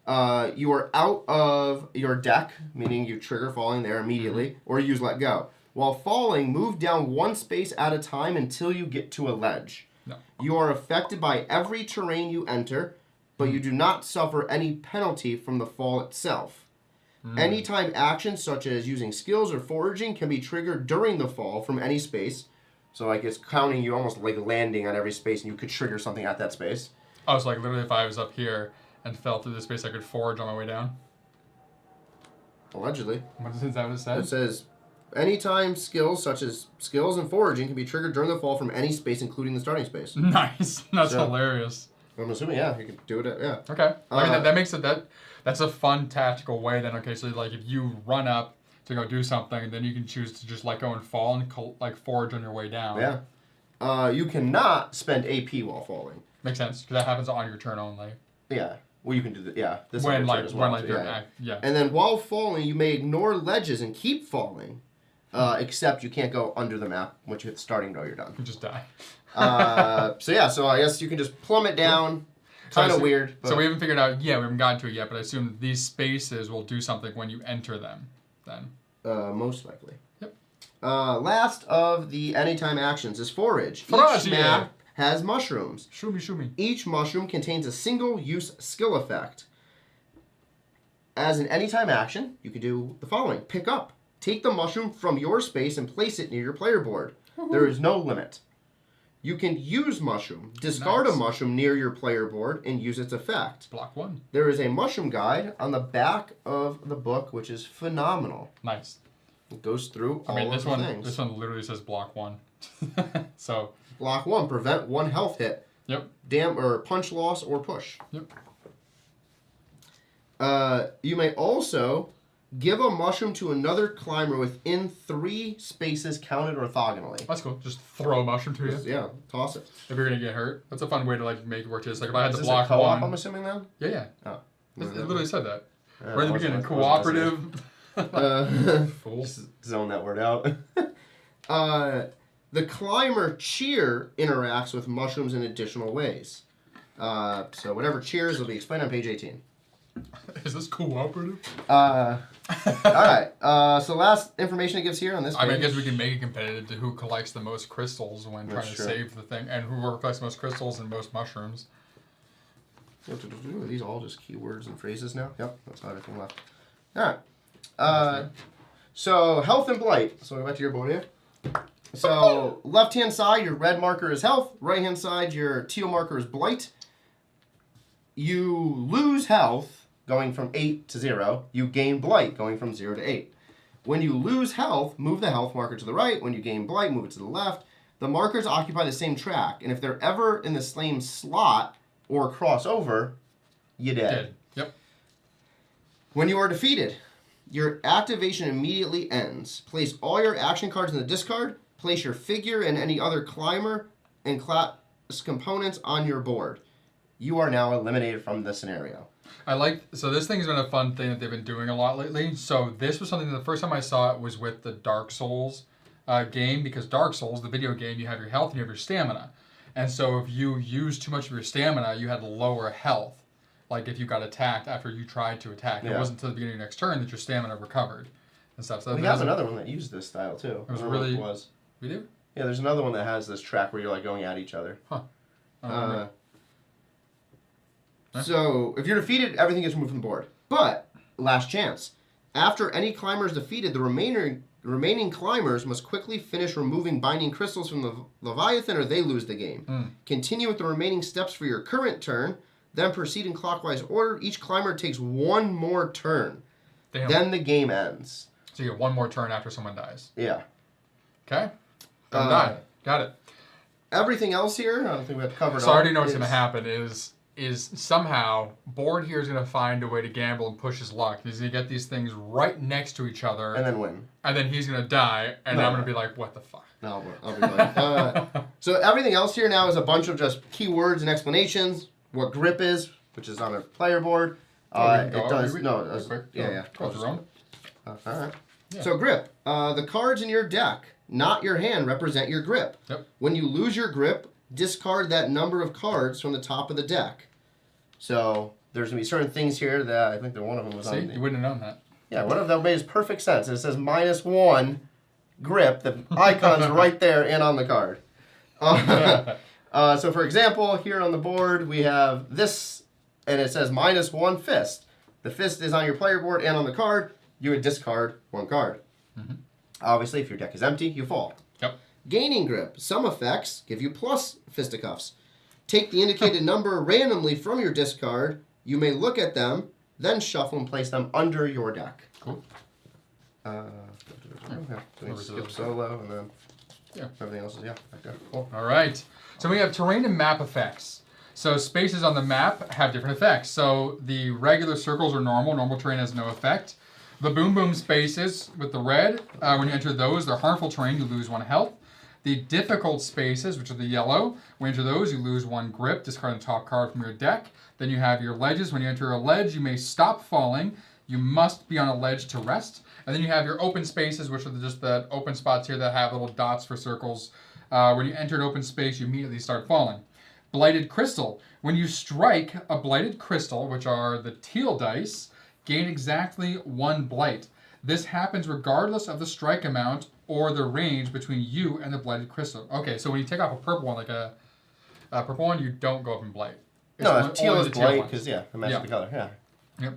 Speaker 2: You are out of your deck, meaning you trigger falling there immediately, or use let go. While falling, move down 1 space at a time until you get to a ledge.
Speaker 1: No.
Speaker 2: You are affected by every terrain you enter, but you do not suffer any penalty from the fall itself. Anytime actions such as using skills or foraging can be triggered during the fall from any space. So like it's counting you almost like landing on every space and you could trigger something at that space.
Speaker 1: Oh, so like literally if I was up here and fell through this space I could forage on my way down?
Speaker 2: Allegedly.
Speaker 1: Is that what it says?
Speaker 2: It says anytime skills such as skills and foraging can be triggered during the fall from any space, including the starting space.
Speaker 1: Nice. That's hilarious.
Speaker 2: I'm assuming, yeah, you can do it. Yeah.
Speaker 1: Okay. I mean, that makes it that's a fun tactical way. Then, okay, so like if you run up to go do something, then you can choose to just let go and fall and like forage on your way down.
Speaker 2: Yeah. You cannot spend AP while falling.
Speaker 1: Makes sense because that happens on your turn only.
Speaker 2: Yeah. Well, you can do that. Yeah. This
Speaker 1: when
Speaker 2: is
Speaker 1: like
Speaker 2: as well,
Speaker 1: when like
Speaker 2: so,
Speaker 1: you're
Speaker 2: yeah. And then while falling, you may ignore ledges and keep falling. Except you can't go under the map. Once you hit the starting door, you're done.
Speaker 1: You just die.
Speaker 2: So I guess you can just plummet down. Kind of weird. But...
Speaker 1: So we haven't figured out. Yeah, we haven't gotten to it yet. But I assume these spaces will do something when you enter them. Then.
Speaker 2: Most likely.
Speaker 1: Yep.
Speaker 2: Last of the anytime actions is forage.
Speaker 1: Forage,
Speaker 2: Each map has mushrooms.
Speaker 1: Shoomy.
Speaker 2: Each mushroom contains a single-use skill effect. As an anytime action, you can do the following. Pick up. Take the mushroom from your space and place it near your player board. There is no limit. You can use mushroom. Discard a mushroom near your player board and use its effect.
Speaker 1: Block 1.
Speaker 2: There is a mushroom guide on the back of the book, which is phenomenal.
Speaker 1: Nice.
Speaker 2: It goes through all
Speaker 1: this
Speaker 2: of the
Speaker 1: one,
Speaker 2: things.
Speaker 1: This one literally says block 1. So.
Speaker 2: Block 1, prevent 1 health hit.
Speaker 1: Yep.
Speaker 2: Or punch loss or push.
Speaker 1: Yep.
Speaker 2: You may also give a mushroom to another climber within 3 spaces counted orthogonally.
Speaker 1: That's cool. Just throw a mushroom to you.
Speaker 2: Yeah, toss it.
Speaker 1: If you're gonna get hurt, that's a fun way to like make it work. Just like if I had to
Speaker 2: Is
Speaker 1: block
Speaker 2: this a co-op,
Speaker 1: 1.
Speaker 2: I'm assuming then?
Speaker 1: Yeah.
Speaker 2: Oh.
Speaker 1: It literally said that.
Speaker 2: Yeah,
Speaker 1: Right in the beginning, cooperative. Fool.
Speaker 2: Zone that word out. The climber cheer interacts with mushrooms in additional ways. So whatever cheers will be explained on page 18.
Speaker 1: Is this cooperative?
Speaker 2: Alright. So last information it gives here on this page.
Speaker 1: I mean, I guess we can make it competitive to who collects the most crystals when trying to save the thing, and whoever collects the most crystals and most mushrooms.
Speaker 2: Are these all just keywords and phrases now? Yep, that's everything left. Alright. So, health and blight. So, go back to your board here. So, left-hand side, your red marker is health. Right-hand side, your teal marker is blight. You lose health, going from 8 to 0. You gain blight, going from 0 to 8. When you lose health, move the health marker to the right. When you gain blight, move it to the left. The markers occupy the same track, and if they're ever in the same slot or cross over, you're dead.
Speaker 1: Yep.
Speaker 2: When you are defeated, your activation immediately ends. Place all your action cards in the discard. Place your figure and any other climber and class components on your board. You are now eliminated from the scenario.
Speaker 1: So this thing's been a fun thing that they've been doing a lot lately. So this was something that the first time I saw it was with the Dark Souls game, because Dark Souls, the video game, you have your health and you have your stamina. And so if you use too much of your stamina, you had lower health. Like if you got attacked after you tried to attack.
Speaker 2: Yeah.
Speaker 1: It wasn't until the beginning of your next turn that your stamina recovered and stuff. So
Speaker 2: We have another one that used this style too.
Speaker 1: It was really...
Speaker 2: What it was.
Speaker 1: We do?
Speaker 2: Yeah, there's another one that has this track where you're like going at each other.
Speaker 1: Huh.
Speaker 2: So, if you're defeated, everything gets removed from the board. But, last chance. After any climber is defeated, the remaining climbers must quickly finish removing binding crystals from the Leviathan or they lose the game. Continue with the remaining steps for your current turn, then proceed in clockwise order. Each climber takes 1 more turn.
Speaker 1: Damn.
Speaker 2: Then the game ends.
Speaker 1: So you get 1 more turn after someone dies.
Speaker 2: Yeah.
Speaker 1: Okay. Don't die. Got it.
Speaker 2: Everything else here, I don't think we have covered.
Speaker 1: So I already know what's going to happen is somehow Board here is going to find a way to gamble and push his luck. He's going to get these things right next to each other.
Speaker 2: And then win.
Speaker 1: And then he's going to die, and I'm going to be like, what the fuck?
Speaker 2: No, I'll be like, so everything else here now is a bunch of just keywords and explanations. What grip is, which is on a player board. It does. Yeah. All right. Yeah. So grip. The cards in your deck, not your hand, represent your grip.
Speaker 1: Yep.
Speaker 2: When you lose your grip, discard that number of cards from the top of the deck. So there's going to be certain things here that I think that one of them was on.
Speaker 1: You wouldn't have known that.
Speaker 2: Yeah, one of them made perfect sense. It says -1 grip. The icon's right there and on the card. So for example, here on the board we have this, and it says -1 fist. The fist is on your player board and on the card. You would discard 1 card.
Speaker 1: Mm-hmm.
Speaker 2: Obviously, if your deck is empty, you fall.
Speaker 1: Yep.
Speaker 2: Gaining grip. Some effects give you plus fisticuffs. Take the indicated number randomly from your discard. You may look at them, then shuffle and place them under your deck.
Speaker 1: Cool.
Speaker 2: Skip solo, and then everything else is back there. Cool.
Speaker 1: All right. So we have terrain and map effects. So spaces on the map have different effects. So the regular circles are normal. Normal terrain has no effect. The boom boom spaces with the red, when you enter those, they're harmful terrain. You lose 1 health. The difficult spaces, which are the yellow, when you enter those, you lose 1 grip. Discard the top card from your deck. Then you have your ledges. When you enter a ledge, you may stop falling. You must be on a ledge to rest. And then you have your open spaces, which are just the open spots here that have little dots for circles. When you enter an open space, you immediately start falling. Blighted Crystal. When you strike a Blighted Crystal, which are the teal dice, gain exactly 1 blight. This happens regardless of the strike amount or the range between you and the Blighted Crystal. Okay, so when you take off a purple one, like a purple one, you don't go up in blight.
Speaker 2: No, teal is blight because, it matches the color. Yeah.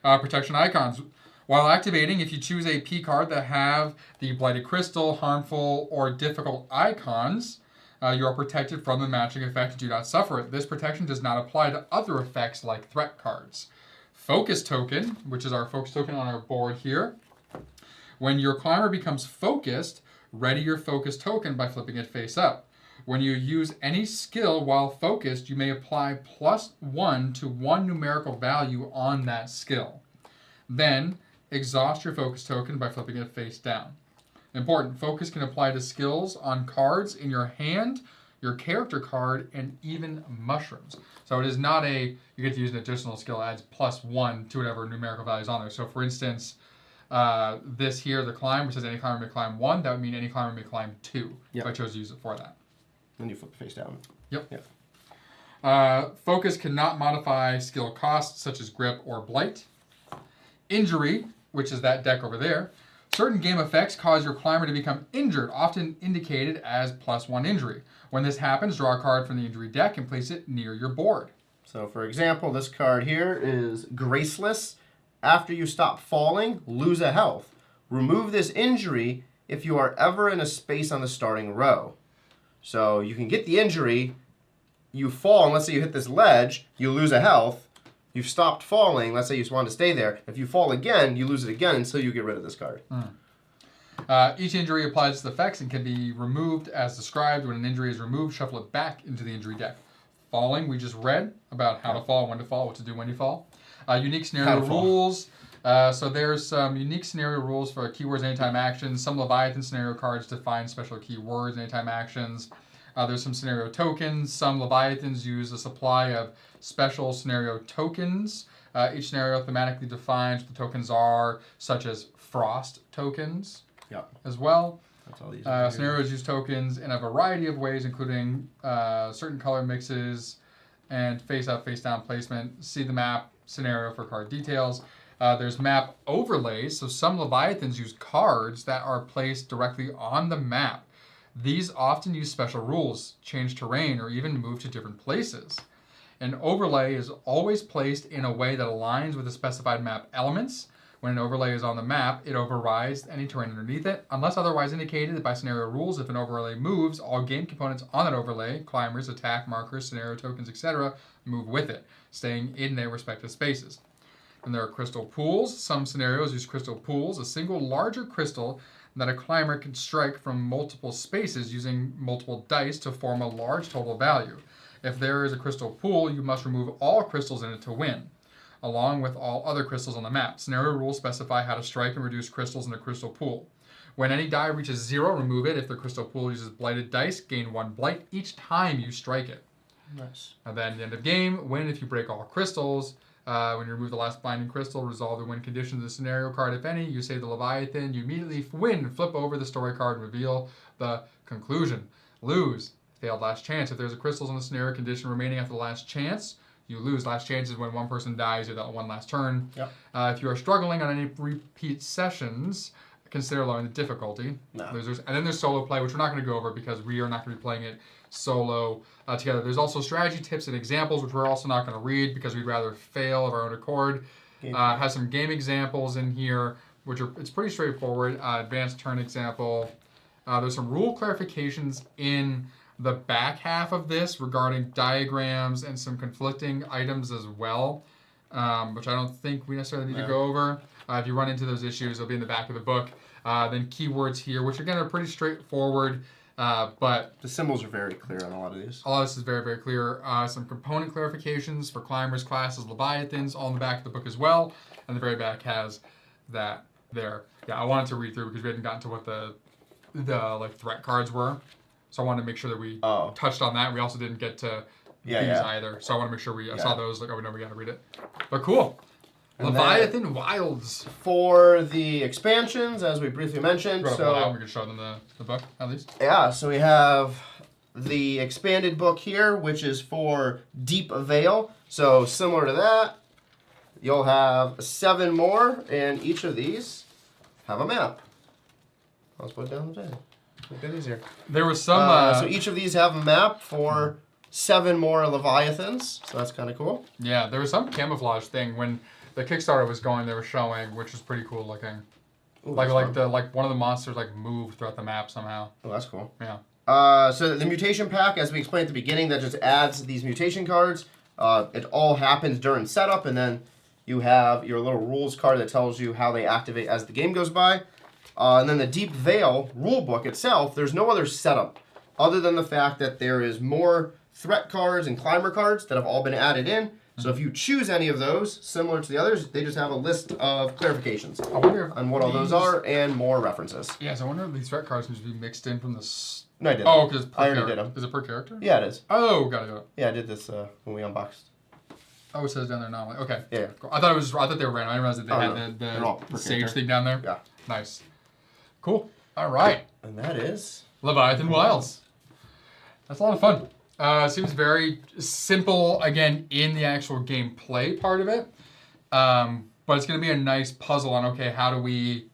Speaker 1: Yep. Protection icons. While activating, if you choose a P card that have the Blighted Crystal, harmful, or difficult icons, you are protected from the matching effect and do not suffer it. This protection does not apply to other effects like threat cards. Focus token, which is our focus token on our board here. When your climber becomes focused, ready your focus token by flipping it face up. When you use any skill while focused, you may apply +1 to 1 numerical value on that skill. Then, exhaust your focus token by flipping it face down. Important, focus can apply to skills on cards in your hand, your character card, and even mushrooms. So it is not you get to use an additional skill that adds +1 to whatever numerical value is on there. So for instance, this here, the climb, which says any climber may climb 1, that would mean any climber may climb 2, if I chose to use it for that.
Speaker 2: Then you flip it face down.
Speaker 1: Yep. Focus cannot modify skill costs, such as grip or blight. Injury, which is that deck over there. Certain game effects cause your climber to become injured, often indicated as +1 injury. When this happens, draw a card from the injury deck and place it near your board.
Speaker 2: So, for example, this card here is Graceless. After you stop falling, lose a health. Remove this injury if you are ever in a space on the starting row. So you can get the injury, you fall, and let's say you hit this ledge, you lose a health. You've stopped falling, let's say you just want to stay there. If you fall again, you lose it again until you get rid of this card.
Speaker 1: Each injury applies to the effects and can be removed as described. When an injury is removed, shuffle it back into the injury deck. Falling, we just read about how to fall, when to fall, what to do when you fall. Unique scenario rules. So there's some unique scenario rules for keywords, anytime actions. Some Leviathan scenario cards define special keywords, anytime actions. There's some scenario tokens. Some Leviathans use a supply of special scenario tokens. Each scenario thematically defines what the tokens are, such as frost tokens as well.
Speaker 2: That's all these
Speaker 1: Scenarios use tokens in a variety of ways, including certain color mixes and face-up, face-down placement. See the map scenario for card details. There's map overlays. So some Leviathans use cards that are placed directly on the map. These often use special rules, change terrain, or even move to different places. An overlay is always placed in a way that aligns with the specified map elements. When an overlay is on the map, it overrides any terrain underneath it, unless otherwise indicated by scenario rules. If an overlay moves, all game components on that overlay, climbers, attack markers, scenario tokens, etc., move with it, staying in their respective spaces. And there are crystal pools. Some scenarios use crystal pools, a single larger crystal that a climber can strike from multiple spaces using multiple dice to form a large total value. If there is a crystal pool, you must remove all crystals in it to win, along with all other crystals on the map. Scenario rules specify how to strike and reduce crystals in a crystal pool. When any die reaches 0, remove it. If the crystal pool uses blighted dice, gain 1 blight each time you strike it.
Speaker 2: Nice.
Speaker 1: And then at the end of game, win if you break all crystals. When you remove the last binding crystal, resolve the win condition of the scenario card, if any. You save the Leviathan. You immediately win. Flip over the story card and reveal the conclusion. Lose. Failed last chance. If there's a crystals on the scenario condition remaining after the last chance, you lose. Last chance is when one person dies. You have that one last turn.
Speaker 2: Yep.
Speaker 1: If you are struggling on any repeat sessions, consider lowering the difficulty.
Speaker 2: No.
Speaker 1: And then there's solo play, which we're not going to go over because we are not going to be playing it solo together. There's also strategy tips and examples, which we're also not going to read because we'd rather fail of our own accord. Has some game examples in here, it's pretty straightforward. Advanced turn example. There's some rule clarifications in the back half of this regarding diagrams and some conflicting items as well, which I don't think we necessarily need to go over. If you run into those issues, they'll be in the back of the book. Then keywords here, which again are pretty straightforward, but
Speaker 2: the symbols are very clear on a lot of these.
Speaker 1: A lot of this is very, very clear. Some component clarifications for climbers, classes, Leviathans, all in the back of the book as well. And the very back has that there. Yeah, I wanted to read through because we hadn't gotten to what the like threat cards were. So I wanted to make sure that we touched on that. We also didn't get to these either. So I want to make sure I saw those, like, oh, no, we got to read it. But cool. And Leviathan Wilds.
Speaker 2: For the expansions, as we briefly mentioned.
Speaker 1: We can show them the book, at least.
Speaker 2: Yeah, so we have the expanded book here, which is for Deep Veil. So similar to that, you'll have 7 more, and each of these have a map. Let's put it down the bed. Make it easier.
Speaker 1: There was some.
Speaker 2: So each of these have a map for 7 more Leviathans. So that's kind of cool.
Speaker 1: Yeah, there was some camouflage thing when the Kickstarter was going. They were showing, which was pretty cool looking.
Speaker 2: Ooh,
Speaker 1: like one of the monsters like moved throughout the map somehow.
Speaker 2: Oh, that's cool.
Speaker 1: Yeah.
Speaker 2: So the mutation pack, as we explained at the beginning, that just adds these mutation cards. It all happens during setup, and then you have your little rules card that tells you how they activate as the game goes by. And then the Deep Veil rulebook itself, there's no other setup other than the fact that there is more threat cards and climber cards that have all been added in. So if you choose any of those, similar to the others, they just have a list of clarifications
Speaker 1: I wonder
Speaker 2: on what all those are and more references.
Speaker 1: Yeah, so I wonder if these threat cards need to be mixed in from the.
Speaker 2: No, I did.
Speaker 1: Oh, because
Speaker 2: I already did them.
Speaker 1: Is it per character?
Speaker 2: Yeah, it is.
Speaker 1: Oh, got it.
Speaker 2: Yeah, I did this when we unboxed.
Speaker 1: Oh, it says down there now. Okay.
Speaker 2: Yeah.
Speaker 1: Cool. I thought they were random. I didn't realize that they had
Speaker 2: They're all per
Speaker 1: the sage
Speaker 2: character.
Speaker 1: thing down there.
Speaker 2: Yeah.
Speaker 1: Nice. Cool. All right.
Speaker 2: And that is
Speaker 1: Leviathan Wilds. That's a lot of fun. Seems very simple, again, in the actual gameplay part of it. But it's going to be a nice puzzle on, okay, how do we,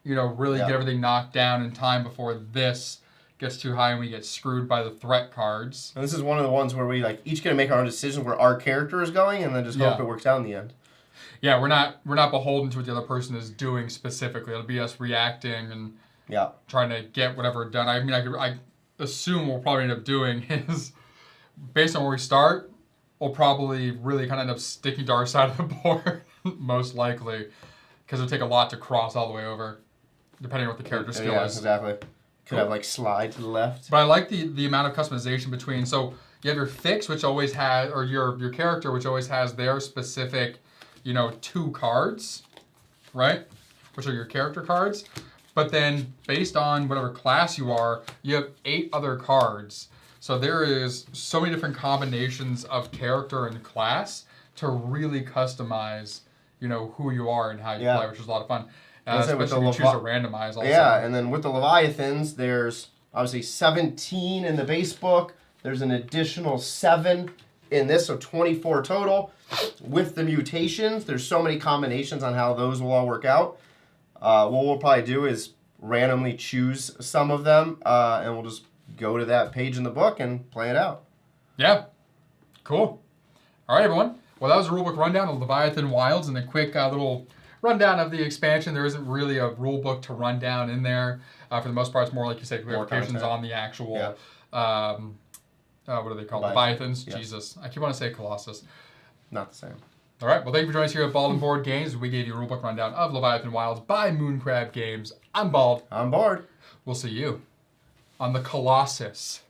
Speaker 1: really get everything knocked down in time before this gets too high and we get screwed by the threat cards.
Speaker 2: And this is one of the ones where we each gonna make our own decision where our character is going, and then just hope it works out in the end.
Speaker 1: Yeah, we're not beholden to what the other person is doing specifically. It'll be us reacting and trying to get whatever done. I mean, I assume what we'll probably end up doing is, based on where we start, we'll probably really kind of end up sticking to our side of the board, most likely, because it'll take a lot to cross all the way over, depending on what the character skill is.
Speaker 2: Exactly. Could have slide to the left.
Speaker 1: But I like the amount of customization between. So you have your fix, which always has, or your character, which always has their specific, 2 cards, right? Which are your character cards. But then based on whatever class you are, you have 8 other cards. So there is so many different combinations of character and class to really customize, who you are and how you play, which is a lot of fun. Especially if you choose to randomize also.
Speaker 2: Yeah, and then with the Leviathans, there's obviously 17 in the base book. There's an additional 7 in this, so 24 total. With the mutations, there's so many combinations on how those will all work out. What we'll probably do is randomly choose some of them, and we'll just go to that page in the book and play it out.
Speaker 1: Yeah. Cool. All right, everyone. Well, that was a rulebook rundown of Leviathan Wilds and a quick little rundown of the expansion. There isn't really a rule book to run down in there. For the most part, it's more like you say, clarifications on the actual, what are they called? Leviathans. Yes. Jesus. I keep wanting to say Colossus.
Speaker 2: Not the same.
Speaker 1: All right. Well, thank you for joining us here at Bald and Board Games. We gave you a rulebook rundown of Leviathan Wilds by Mooncrab Games. I'm Bald.
Speaker 2: I'm Bored.
Speaker 1: We'll see you on the Colossus.